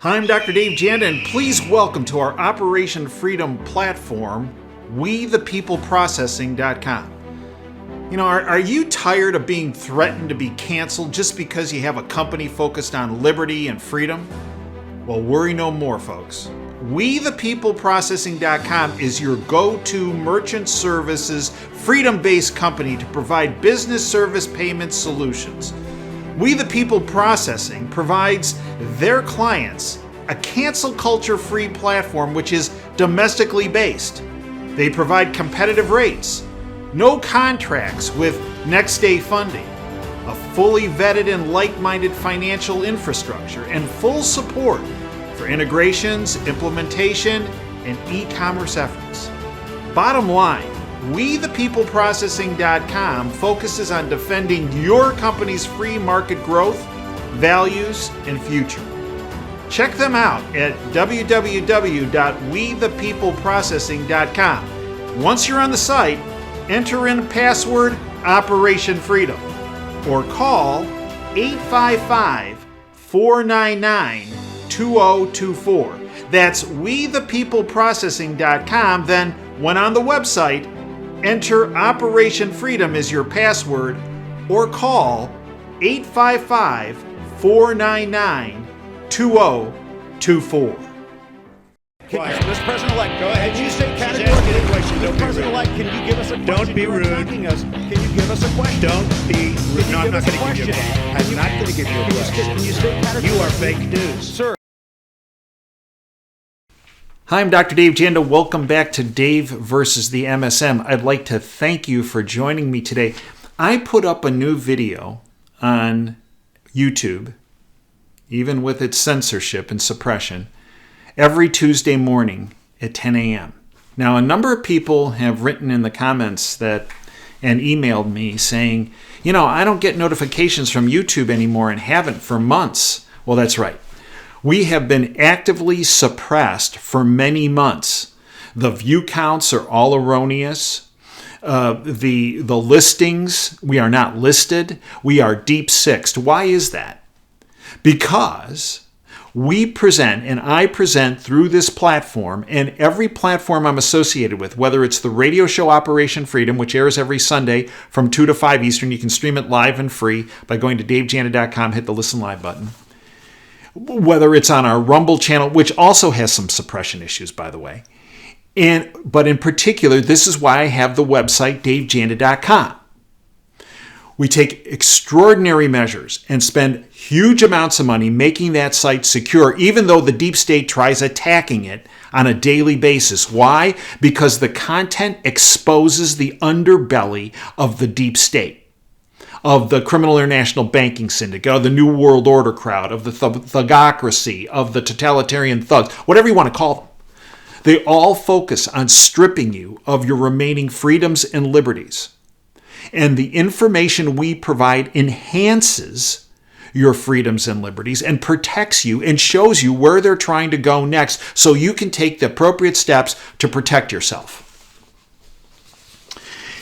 Hi, I'm Dr. Dave Janda, and please welcome to our Operation Freedom platform, WeThePeopleProcessing.com. You know, are you tired of being threatened to be canceled just because you have a company focused on liberty and freedom? Well, worry no more, folks. WeThePeopleProcessing.com is your go-to merchant services, freedom-based company to provide business service payment solutions. We the People Processing provides their clients a cancel culture-free platform which is domestically based. They provide competitive rates, no contracts with next-day funding, a fully vetted and like-minded financial infrastructure, and full support for integrations, implementation, and e-commerce efforts. Bottom line, WeThePeopleProcessing.com focuses on defending your company's free market growth, values, and future. Check them out at www.WeThePeopleProcessing.com. Once you're on the site, enter in password Operation Freedom or call 855-499-2024. That's WeThePeopleProcessing.com. Then, when on the website, enter Operation Freedom as your password or call 855-499-2024. Mr. President-elect, go ahead. Can you state She's categorically? asking a question. Mr. President-elect, can you give us a question? Don't be You are rude. attacking us. Can you give us a question? Don't be rude. No, I'm not going to give you a question. question. I'm not going to give you a question. Can you state categorically? You are fake news. Sir. Hi, I'm Dr. Dave Janda. Welcome back to Dave Vs The MSM. I'd like to thank you for joining me today. I put up a new video on YouTube, even with its censorship and suppression, every Tuesday morning at 10 a.m. Now, a number of people have written in the comments and emailed me saying, you know, I don't get notifications from YouTube anymore and haven't for months. Well, that's right. We have been actively suppressed for many months. The view counts are all erroneous. The listings, we are not listed. We are deep sixed. Why is that? Because we present, and I present through this platform and every platform I'm associated with, whether it's the radio show Operation Freedom, which airs every Sunday from 2 to 5 Eastern. You can stream it live and free by going to davejanda.com, hit the Listen Live button. Whether it's on our Rumble channel, which also has some suppression issues, by the way. But in particular, this is why I have the website davejanda.com. We take extraordinary measures and spend huge amounts of money making that site secure, even though the deep state tries attacking it on a daily basis. Why? Because the content exposes the underbelly of the deep state, of the criminal international banking syndicate, of the New World Order crowd, of the thugocracy, of the totalitarian thugs, whatever you want to call them. They all focus on stripping you of your remaining freedoms and liberties. And the information we provide enhances your freedoms and liberties and protects you and shows you where they're trying to go next so you can take the appropriate steps to protect yourself.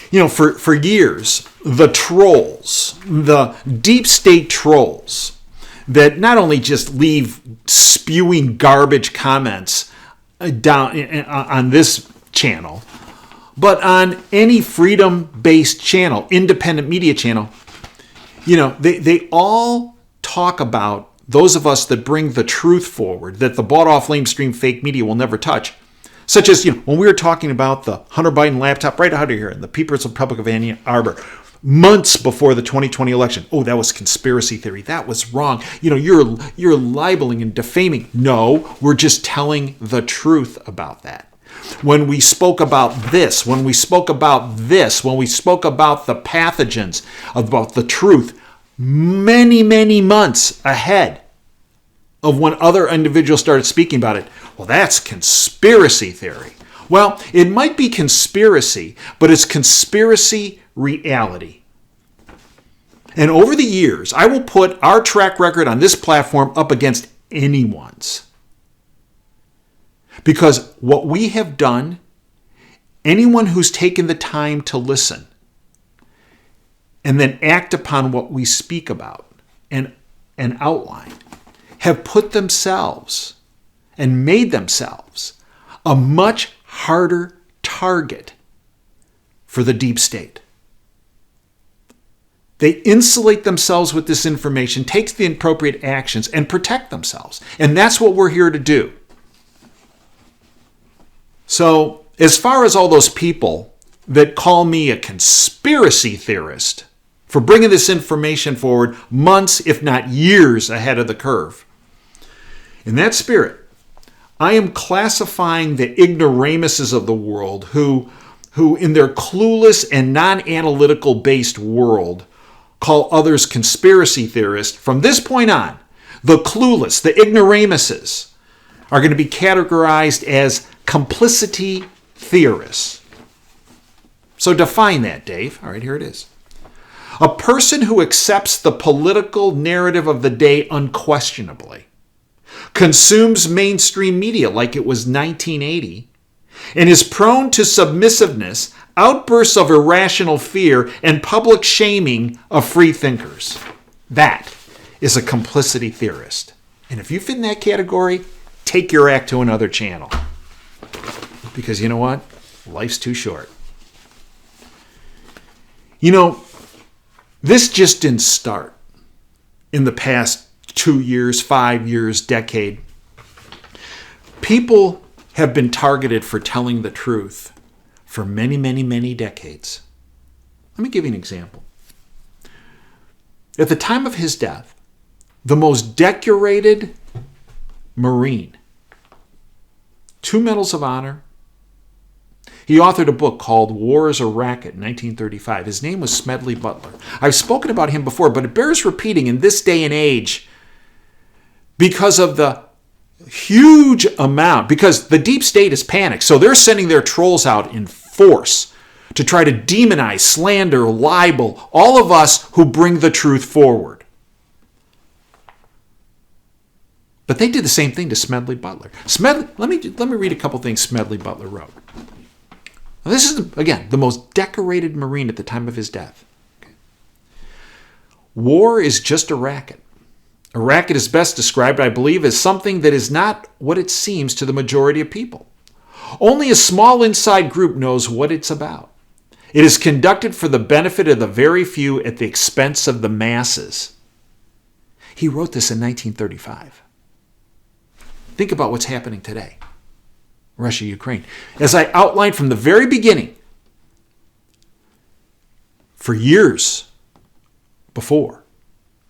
You know, for years, the trolls, the deep state trolls that not only just leave spewing garbage comments down on this channel, but on any freedom-based channel, independent media channel, you know, they all talk about those of us that bring the truth forward, that the bought-off lamestream fake media will never touch. Such as, you know, when we were talking about the Hunter Biden laptop right out of here in the People's Republic of Ann Arbor, months before the 2020 election. Oh, that was conspiracy theory. That was wrong. You know, you're libeling and defaming. No, we're just telling the truth about that. When we spoke about this, when we spoke about the pathogens, about the truth, many, many months ahead of when other individuals started speaking about it, well, that's conspiracy theory. Well, it might be conspiracy, but it's conspiracy reality. And over the years, I will put our track record on this platform up against anyone's. Because what we have done, anyone who's taken the time to listen and then act upon what we speak about and outline have put themselves and made themselves a much harder target for the deep state. They insulate themselves with this information, take the appropriate actions, and protect themselves. And that's what we're here to do. So, as far as all those people that call me a conspiracy theorist for bringing this information forward months, if not years, ahead of the curve, in that spirit, I am classifying the ignoramuses of the world who in their clueless and non-analytical based world call others conspiracy theorists. From this point on, the clueless, the ignoramuses, are going to be categorized as complicity theorists. So define that, Dave. All right, here it is. A person who accepts the political narrative of the day unquestionably, consumes mainstream media like it was 1980, and is prone to submissiveness, outbursts of irrational fear, and public shaming of free thinkers. That is a complicity theorist. And if you fit in that category, take your act to another channel. Because you know what? Life's too short. You know, this just didn't start in the past 2 years, 5 years, decade. People have been targeted for telling the truth for many, many, many decades. Let me give you an example. At the time of his death, the most decorated Marine, 2 Medals of Honor. He authored a book called Is A Racket in 1935. His name was Smedley Butler. I've spoken about him before, but it bears repeating in this day and age because of the huge amount, because the deep state is panicked. So they're sending their trolls out in force to try to demonize, slander, libel all of us who bring the truth forward. But they did the same thing to Smedley Butler. Let me read a couple things Smedley Butler wrote. Now, this is, again, the most decorated Marine at the time of his death. Okay. War is just a racket. A racket is best described, I believe, as something that is not what it seems to the majority of people. Only a small inside group knows what it's about. It is conducted for the benefit of the very few at the expense of the masses. He wrote this in 1935. Think about what's happening today. Russia, Ukraine. As I outlined from the very beginning, for years before,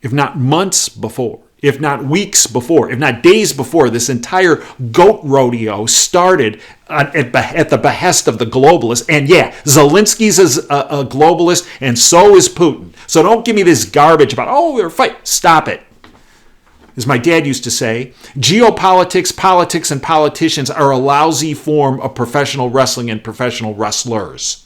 if not months before, if not weeks before, if not days before, this entire goat rodeo started at the behest of the globalists. And yeah, Zelensky's a globalist, and so is Putin. So don't give me this garbage about, we're fighting. Stop it. As my dad used to say, geopolitics, politics, and politicians are a lousy form of professional wrestling and professional wrestlers.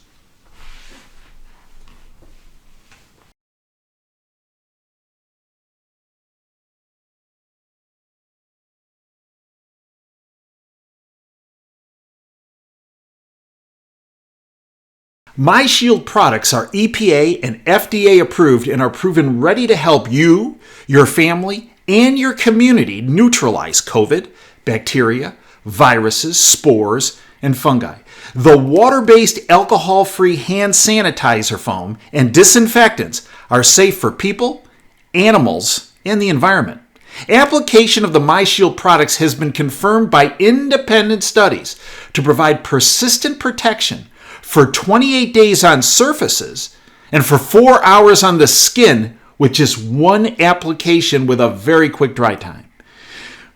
MyShield products are EPA and FDA approved and are proven ready to help you, your family, and your community neutralize COVID, bacteria, viruses, spores, and fungi. The water-based alcohol-free hand sanitizer foam and disinfectants are safe for people, animals, and the environment. Application of the MyShield products has been confirmed by independent studies to provide persistent protection for 28 days on surfaces and for 4 hours on the skin with just one application with a very quick dry time.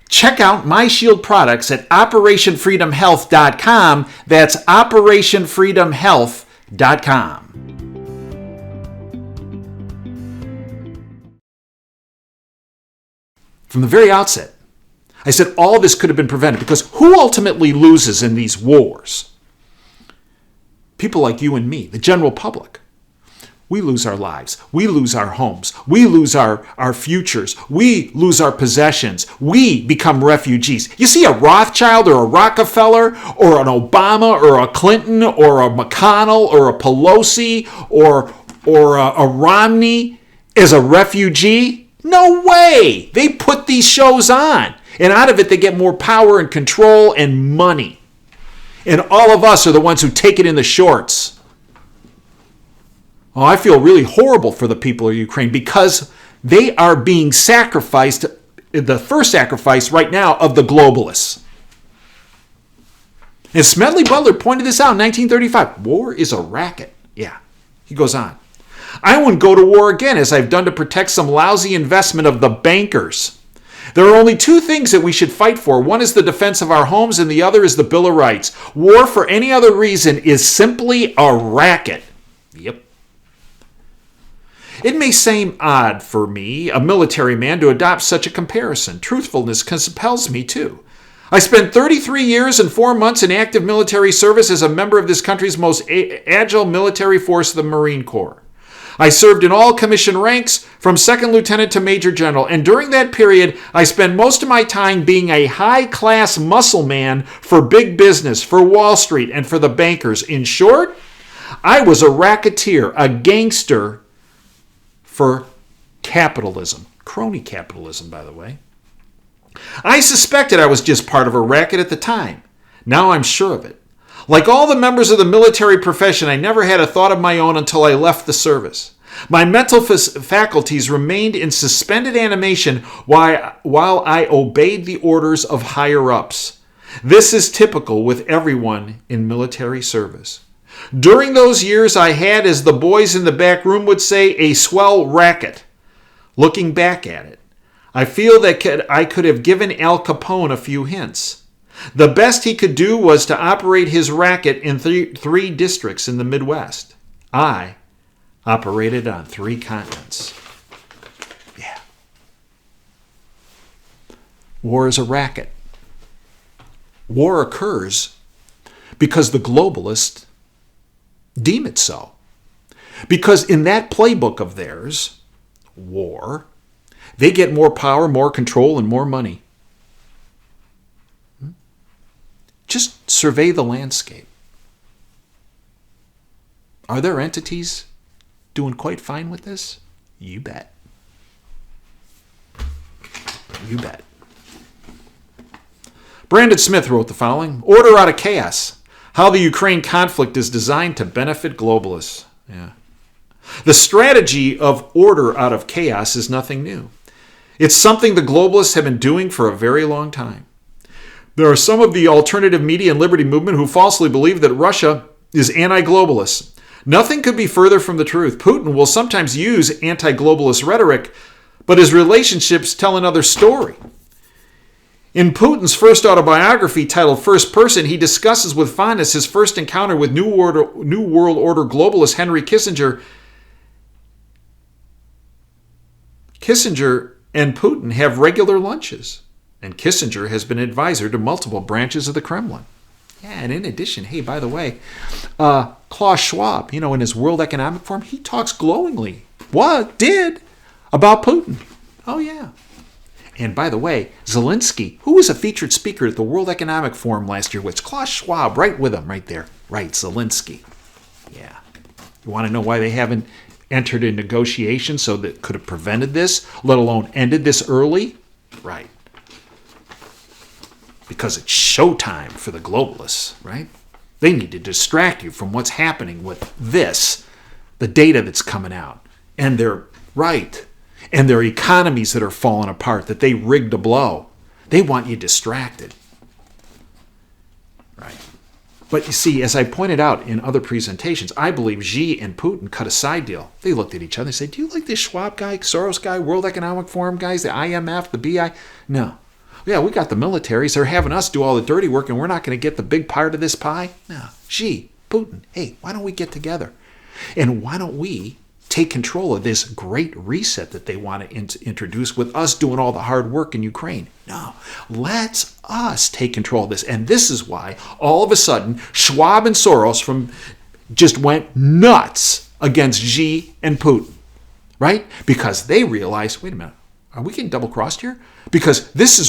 Check out MyShield products at OperationFreedomHealth.com. That's OperationFreedomHealth.com. From the very outset, I said all this could have been prevented because who ultimately loses in these wars? People like you and me, the general public. We lose our lives. We lose our homes. We lose our futures. We lose our possessions. We become refugees. You see a Rothschild or a Rockefeller or an Obama or a Clinton or a McConnell or a Pelosi or a Romney as a refugee No way! They put these shows on. And out of it, they get more power and control and money. And all of us are the ones who take it in the shorts. Oh, I feel really horrible for the people of Ukraine because they are being sacrificed, the first sacrifice right now of the globalists. And Smedley Butler pointed this out in 1935. War is a racket. Yeah, he goes on. I wouldn't go to war again as I've done to protect some lousy investment of the bankers. There are only two things that we should fight for. One is the defense of our homes and the other is the Bill of Rights. War for any other reason is simply a racket. Yep. It may seem odd for me, a military man, to adopt such a comparison. Truthfulness compels me to. I spent 33 years and 4 months in active military service as a member of this country's most agile military force, the Marine Corps. I served in all commissioned ranks from second lieutenant to major general, and during that period, I spent most of my time being a high-class muscle man for big business, for Wall Street, and for the bankers. In short, I was a racketeer, a gangster for capitalism. Crony capitalism, by the way. I suspected I was just part of a racket at the time. Now I'm sure of it. Like all the members of the military profession, I never had a thought of my own until I left the service. My mental faculties remained in suspended animation while I obeyed the orders of higher-ups. This is typical with everyone in military service. During those years, I had, as the boys in the back room would say, a swell racket. Looking back at it, I feel that I could have given Al Capone a few hints. The best he could do was to operate his racket in three districts in the Midwest. I operated on 3 continents. Yeah. War is a racket. War occurs because the globalists deem it so. Because in that playbook of theirs, war, they get more power, more control, and more money. Just survey the landscape. Are there entities doing quite fine with this? You bet. You bet. Brandon Smith wrote the following: Order out of chaos. How the Ukraine conflict is designed to benefit globalists. Yeah. The strategy of order out of chaos is nothing new. It's something the globalists have been doing for a very long time. There are some of the alternative media and liberty movement who falsely believe that Russia is anti-globalist. Nothing could be further from the truth. Putin will sometimes use anti-globalist rhetoric, but his relationships tell another story. In Putin's first autobiography titled First Person, he discusses with fondness his first encounter with New World Order globalist Henry Kissinger. Kissinger and Putin have regular lunches. And Kissinger has been advisor to multiple branches of the Kremlin. Yeah, and in addition, hey, by the way, Klaus Schwab, in his World Economic Forum, he talks glowingly, about Putin. Oh, yeah. And by the way, Zelensky, who was a featured speaker at the World Economic Forum last year, was Klaus Schwab right with him, right there. Right, Zelensky. Yeah. You want to know why they haven't entered in negotiations so that could have prevented this, let alone ended this early? Right. Because it's showtime for the globalists, right? They need to distract you from what's happening with this, the data that's coming out. And they're right. And their economies that are falling apart, that they rigged to blow. They want you distracted. Right. But you see, as I pointed out in other presentations, I believe Xi and Putin cut a side deal. They looked at each other and said, do you like this Schwab guy, Soros guy, World Economic Forum guys, the IMF, the BI? No. Yeah, we got the militaries. They're having us do all the dirty work, and we're not going to get the big part of this pie? No. Xi, Putin, hey, why don't we get together? And why don't we take control of this great reset that they want to introduce with us doing all the hard work in Ukraine? No. Let's us take control of this. And this is why, all of a sudden, Schwab and Soros just went nuts against Xi and Putin. Right? Because they realized, wait a minute, are we getting double-crossed here? Because is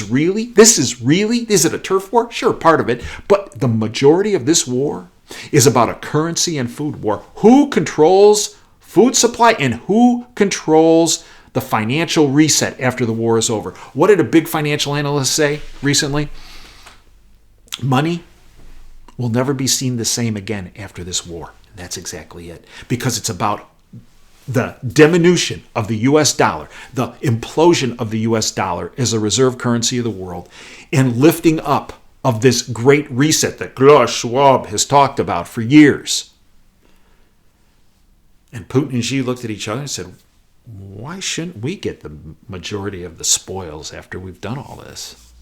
it a turf war? Sure, part of it. But the majority of this war is about a currency and food war. Who controls food supply and who controls the financial reset after the war is over. What did a big financial analyst say recently? Money will never be seen the same again after this war. And that's exactly it. Because it's about the diminution of the U.S. dollar, the implosion of the U.S. dollar as a reserve currency of the world, and lifting up of this great reset that Klaus Schwab has talked about for years. And Putin and Xi looked at each other and said, why shouldn't we get the majority of the spoils after we've done all this?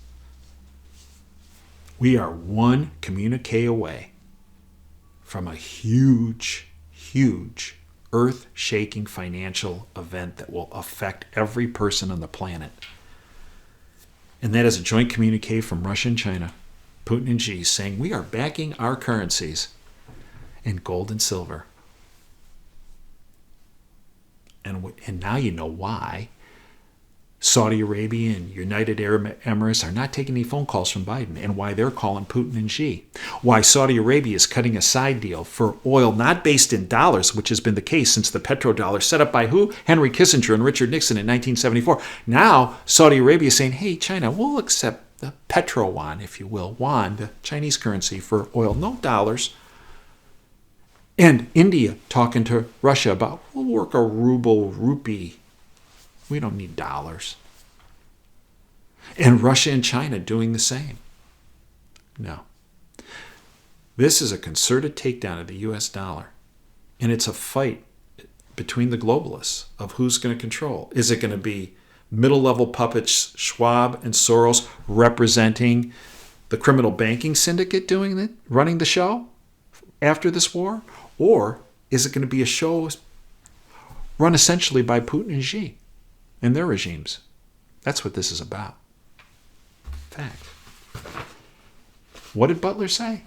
We are one communique away from a huge, huge, earth-shaking financial event that will affect every person on the planet. And that is a joint communique from Russia and China, Putin and Xi, saying we are backing our currencies in gold and silver. And now you know why Saudi Arabia and United Arab Emirates are not taking any phone calls from Biden, and why they're calling Putin and Xi. Why Saudi Arabia is cutting a side deal for oil not based in dollars, which has been the case since the petrodollar set up by who? Henry Kissinger and Richard Nixon in 1974. Now Saudi Arabia is saying, hey, China, we'll accept the petro yuan, if you will, yuan, the Chinese currency for oil, no dollars. And India talking to Russia about, we'll work a ruble, rupee. We don't need dollars. And Russia and China doing the same. No. This is a concerted takedown of the U.S. dollar. And it's a fight between the globalists of who's going to control. Is it going to be middle-level puppets, Schwab and Soros, representing the criminal banking syndicate doing it, running the show after this war? Or is it going to be a show run essentially by Putin and Xi and their regimes? That's what this is about. Fact. What did Butler say?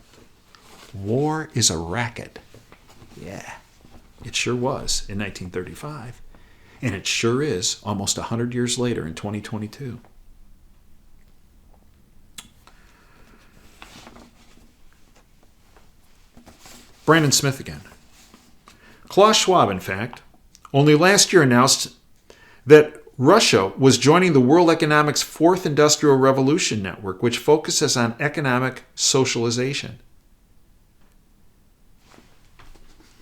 War is a racket. Yeah, it sure was in 1935. And it sure is almost 100 years later in 2022. Brandon Smith again. Klaus Schwab, in fact, only last year announced that Russia was joining the World Economic's Fourth Industrial Revolution Network, which focuses on economic socialization.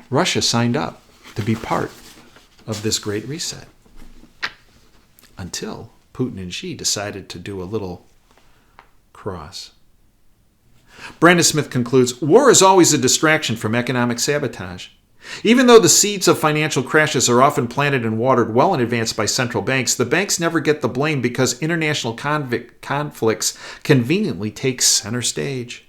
Russia signed up to be part of this great reset until Putin and Xi decided to do a little cross. Brandon Smith concludes, war is always a distraction from economic sabotage. Even though the seeds of financial crashes are often planted and watered well in advance by central banks, the banks never get the blame because international conflicts conveniently take center stage.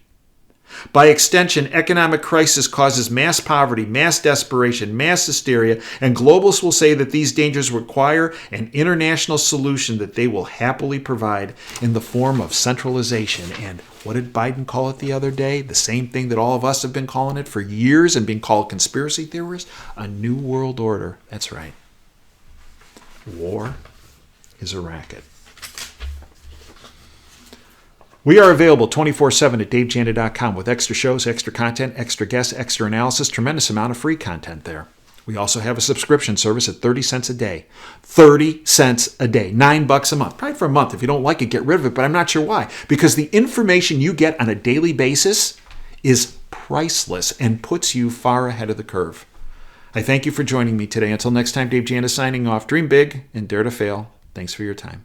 By extension, economic crisis causes mass poverty, mass desperation, mass hysteria, and globalists will say that these dangers require an international solution that they will happily provide in the form of centralization. And what did Biden call it the other day? The same thing that all of us have been calling it for years and being called conspiracy theorists? A new world order. That's right. War is a racket. We are available 24/7 at davejanda.com with extra shows, extra content, extra guests, extra analysis, tremendous amount of free content there. We also have a subscription service at 30 cents a day. 30 cents a day. $9 a month. Probably for a month. If you don't like it, get rid of it, but I'm not sure why. Because the information you get on a daily basis is priceless and puts you far ahead of the curve. I thank you for joining me today. Until next time, Dave Janda signing off. Dream big and dare to fail. Thanks for your time.